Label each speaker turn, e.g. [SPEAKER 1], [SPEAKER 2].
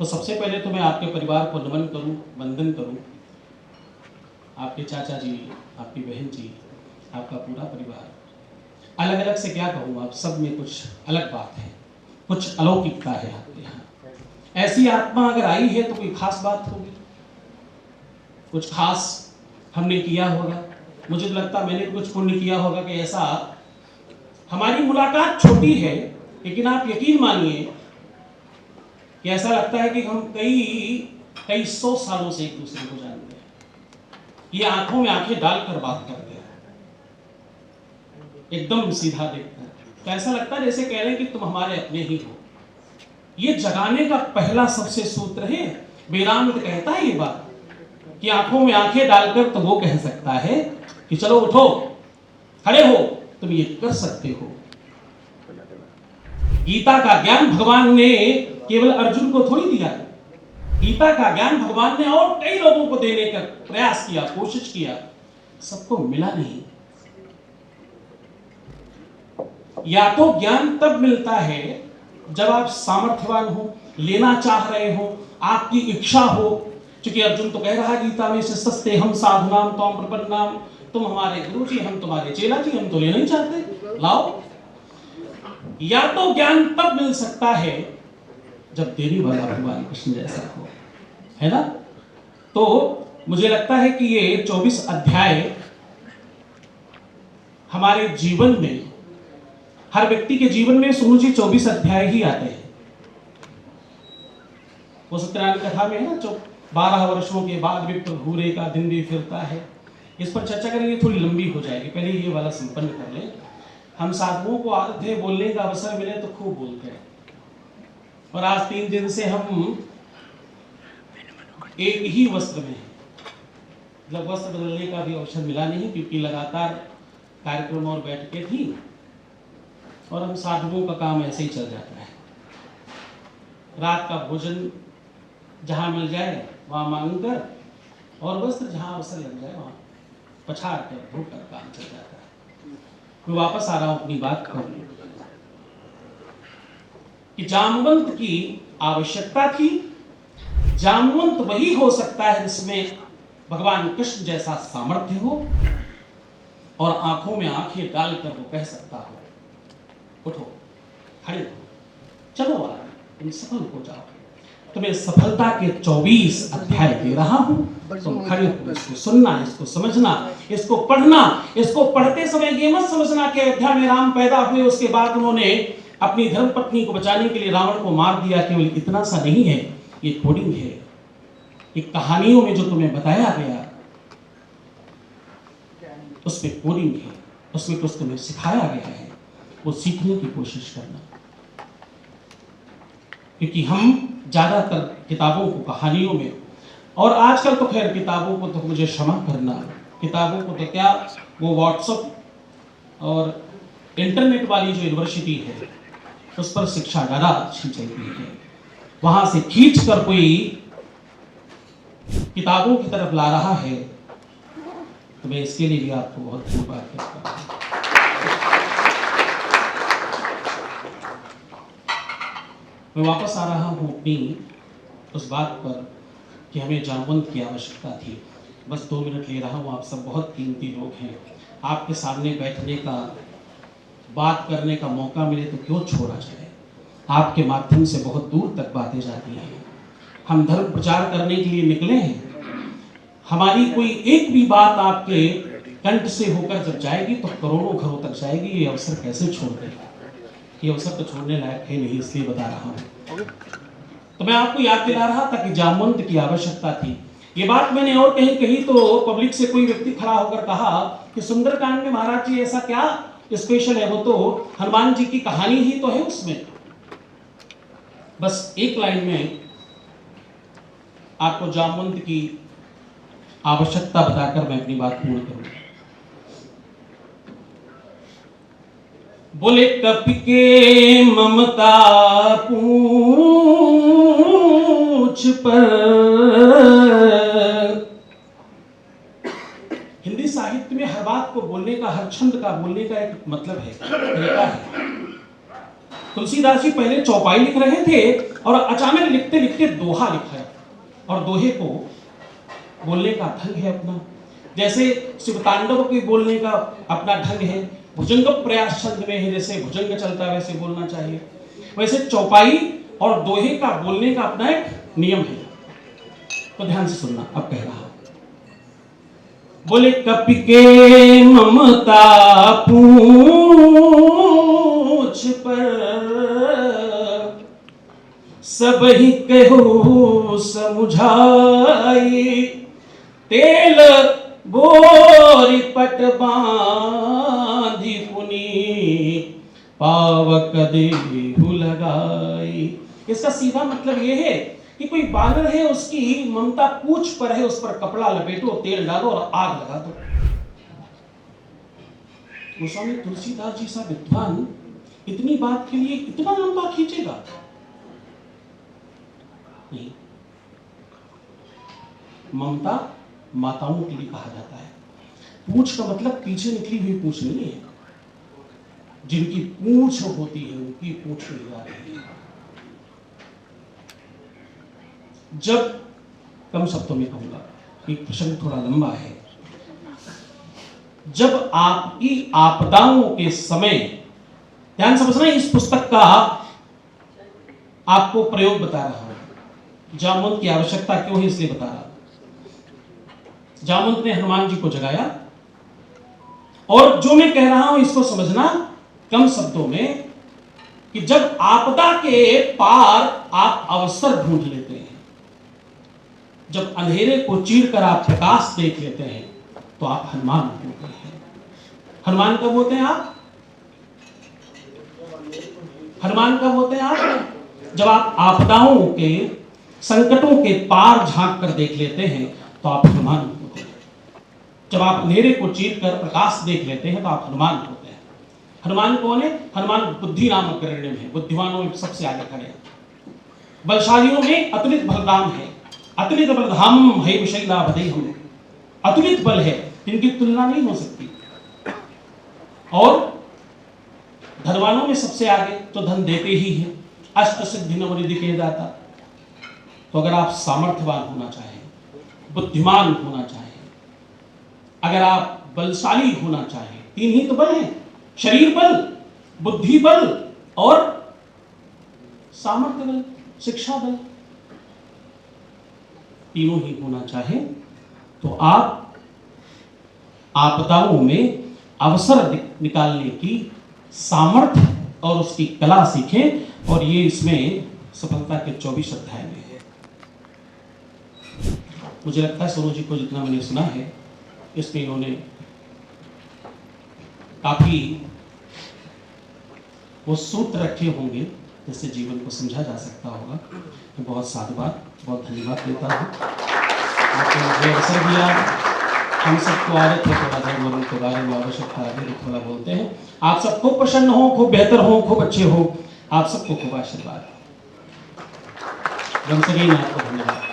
[SPEAKER 1] तो सबसे पहले तो मैं आपके परिवार को नमन करूं, वंदन करूं। आपके चाचा जी, आपकी बहन जी, आपका पूरा परिवार, अलग अलग से क्या कहूँ, आप सब में कुछ अलग बात है, कुछ अलौकिकता है आपके यहाँ। ऐसी आत्मा अगर आई है तो कोई खास बात होगी, कुछ खास हमने किया होगा। मुझे तो लगता मैंने कुछ पुण्य किया होगा कि ऐसा। हमारी मुलाकात छोटी है, लेकिन आप यकीन मानिए कि ऐसा लगता है कि हम कई सौ सालों से एक दूसरे को जानते हैं। ये आंखों में आंखें डालकर बात करते हैं, एकदम सीधा देखते हैं, तो ऐसा लगता है जैसे कह रहे हैं कि तुम हमारे अपने ही हो। ये जगाने का पहला सबसे सूत्र है। वेदांत कहता है ये बात कि आंखों में आंखें डालकर तो वो कह सकता है कि चलो उठो, खड़े हो, तुम ये कर सकते हो। गीता का ज्ञान भगवान ने केवल अर्जुन को थोड़ी दिया, गीता का ज्ञान भगवान ने और कई लोगों को देने का प्रयास किया, कोशिश किया, सबको मिला नहीं। या तो ज्ञान तब मिलता है जब आप सामर्थ्यवान हो, लेना चाह रहे हो, आपकी इच्छा हो। क्योंकि अर्जुन तो कह रहा है गीता में, सस्ते हम साधुनाम त्वाम प्रपन्नाम, तुम हमारे गुरु जी, हम तुम्हारे चेला जी, हम तो लेना ही चाहते, लाओ। या तो ज्ञान तब मिल सकता है जब देने वाला भगवान कृष्ण जैसा हो, है ना। तो मुझे लगता है कि ये 24 अध्याय हमारे जीवन में, हर व्यक्ति के जीवन में समूचे 24 अध्याय ही आते हैं। वो सत्यनारायण कथा में है ना, जो 12 वर्षों के बाद विप्र घूरे का दिन भी फिरता है। इस पर चर्चा करेंगे, थोड़ी लंबी हो जाएगी, पहले ये वाला संपन्न कर लें। हम साधुओं को आदत है बोलने का अवसर मिले तो खूब बोलते हैं, और आज 3 दिन से हम एक ही वस्त्र में हैं। मतलब वस्त्र बदलने का भी अवसर मिला नहीं, क्योंकि लगातार कार्यक्रम और बैठकें थी, और हम साधुओं का काम ऐसे ही चल जाता है। रात का भोजन जहाँ मिल जाए वहाँ मांग कर, और वस्त्र जहाँ अवसर लग जाए वहाँ पछाड़ कर धोकर काम चल जाता है। मैं वापस आ रहा हूँ अपनी बात पर कि जामवंत की आवश्यकता थी। जामवंत वही हो सकता है जिसमें भगवान कृष्ण जैसा सामर्थ्य हो, और आंखों में आंखें डालकर वो कह सकता हो, उठो, खड़े हो, चलो आगे, तुम सफल हो जाओ। तुम्हें सफलता के 24 अध्याय दे रहा हूं, तुम खड़े हो, इसको सुनना, इसको समझना, इसको पढ़ना। इसको पढ़ते समय ये मत समझना कि अयोध्या में राम पैदा हुए, उसके बाद उन्होंने अपनी धर्मपत्नी को बचाने के लिए रावण को मार दिया। केवल इतना सा नहीं है, ये कोडिंग है। ये कहानियों में जो तुम्हें बताया गया उसमें कोडिंग है, उसमें कुछ तुम्हें सिखाया गया है, वो सीखने की कोशिश करना। क्योंकि हम ज्यादातर किताबों को, कहानियों में, और आजकल तो खैर किताबों को तो मुझे क्षमा करना, किताबों को तो क्या, वो व्हाट्सएप और इंटरनेट वाली जो यूनिवर्सिटी है उस पर शिक्षा ज्यादा अच्छी चलती है। वहां से खींच कर कोई किताबों की तरफ ला रहा है, तो मैं इसके लिए भी आपको बहुत धन्यवाद करता हूं। मैं वापस आ रहा हूं अपनी उस बात पर कि हमें जामवंत की आवश्यकता थी। बस 2 मिनट ले रहा हूं, आप सब बहुत कीमती लोग हैं। आपके सामने बैठने का, बात करने का मौका मिले तो क्यों छोड़ा जाए। आपके माध्यम से बहुत दूर तक बातें जाती हैं। हम धर्म प्रचार करने के लिए निकले हैं। हमारी कोई एक भी बात आपके कंठ से होकर जब जाएगी तो करोड़ों घरों तक जाएगी। ये अवसर कैसे छोड़ देगा? ये अवसर तो छोड़ने लायक है नहीं, इसलिए बता रहा हूँ। तो मैं आपको याद दिला रहा था कि जामवंत की आवश्यकता थी। ये बात मैंने और कहीं कही तो पब्लिक से कोई व्यक्ति खड़ा होकर कहा कि सुंदरकांड में महाराज जी ऐसा क्या स्पेशल है, वो तो हनुमान जी की कहानी ही तो है उसमें। बस एक लाइन में आपको जामवंत की आवश्यकता बताकर मैं अपनी बात पूर्ण करूंगा। बोले कपि के ममता पूछ पर। हिंदी साहित्य में हर बात को बोलने का, हर छंद का बोलने का एक मतलब है, तरीका है। तुलसीदास जी पहले चौपाई लिख रहे थे और अचानक लिखते लिखते दोहा लिखा है। और दोहे को बोलने का ढंग है अपना, जैसे शिवतांडव के बोलने का अपना ढंग है, भुजंग प्रयास छंद में है, जैसे भुजंग चलता है वैसे बोलना चाहिए, वैसे चौपाई और दोहे का बोलने का अपना एक नियम है। तो ध्यान से सुनना, अब कह रहा बोले कपि के ममता पूछ पर सब ही कहो समुझाई, तेल बोरी पट बांधी पुनी पावक देहु लगाई। इसका सीधा मतलब यह है कि कोई बानर है, उसकी ममता पूछ पर है, उस पर कपड़ा लपेटो, तेल डालो और आग लगा दो। गोस्वामी तुलसीदास जी सा विद्वान इतनी बात के लिए इतना लंबा खींचेगा नहीं। ममता माताओं के लिए कहा जाता है। पूछ का मतलब पीछे निकली हुई पूछ नहीं है, जिनकी पूछ होती है उनकी पूछ नहीं जा रही है। जब कम शब्दों में कहूंगा, एक प्रसंग थोड़ा लंबा है, जब आपकी आपदाओं के समय, ध्यान समझना, इस पुस्तक का आपको प्रयोग बता रहा हूं, जामवंत की आवश्यकता क्यों है इसलिए बता रहा हूं। जामवंत ने हनुमान जी को जगाया, और जो मैं कह रहा हूं इसको समझना कम शब्दों में, कि जब आपदा के पार आप अवसर ढूंढ लेते हैं, जब अंधेरे को चीर कर आप प्रकाश देख लेते हैं, तो आप हनुमान होते हैं। हनुमान कब होते हैं आप? हनुमान कब होते हैं आप? जब आप आपदाओं के, संकटों के पार झांक कर देख लेते हैं, तो आप हनुमान होते हैं। जब आप अंधेरे को चीर कर प्रकाश देख लेते हैं, तो आप हनुमान होते हैं। हनुमान कौन है? हनुमान बुद्धि नामक गरण्य में, बुद्धिमानों में सबसे आगे खड़े हैं। बलशालियों में अतुलित बलराम है, अतुलित बलधाम है विशैलाभदेहम, अतुलित बल है, इनकी तुलना नहीं हो सकती। और धनवानों में सबसे आगे तो धन देते ही हैं, अष्ट सिद्धि नवनिधि के दाता। तो अगर आप सामर्थ्यवान होना चाहें, बुद्धिमान होना चाहें, अगर आप बलशाली होना चाहें, तीन ही तो बल हैं, शरीर बल, बुद्धि बल और सामर्थ्य बल, शिक्षा बल, तीनों ही होना चाहे तो आप आपदाओं में अवसर निकालने की सामर्थ्य और उसकी कला सीखें। और ये इसमें सफलता के 24 अध्याय में है। मुझे लगता है सोनू जी को जितना मैंने सुना है, इसमें इन्होंने काफी वो सूत्र रखे होंगे जिससे जीवन को समझा जा सकता होगा। तो बहुत साधुवाद, बहुत धन्यवाद देता हूँ। आपने मुझे अवसर दिया, हम सबको आदत है थोड़ा धर्म के बारे में आवश्यकता है तो थोड़ा बोलते हैं। आप सब खूब प्रसन्न हो, खूब बेहतर हो, खूब अच्छे हो, आप सबको खूब आशीर्वाद। आपको धन्यवाद।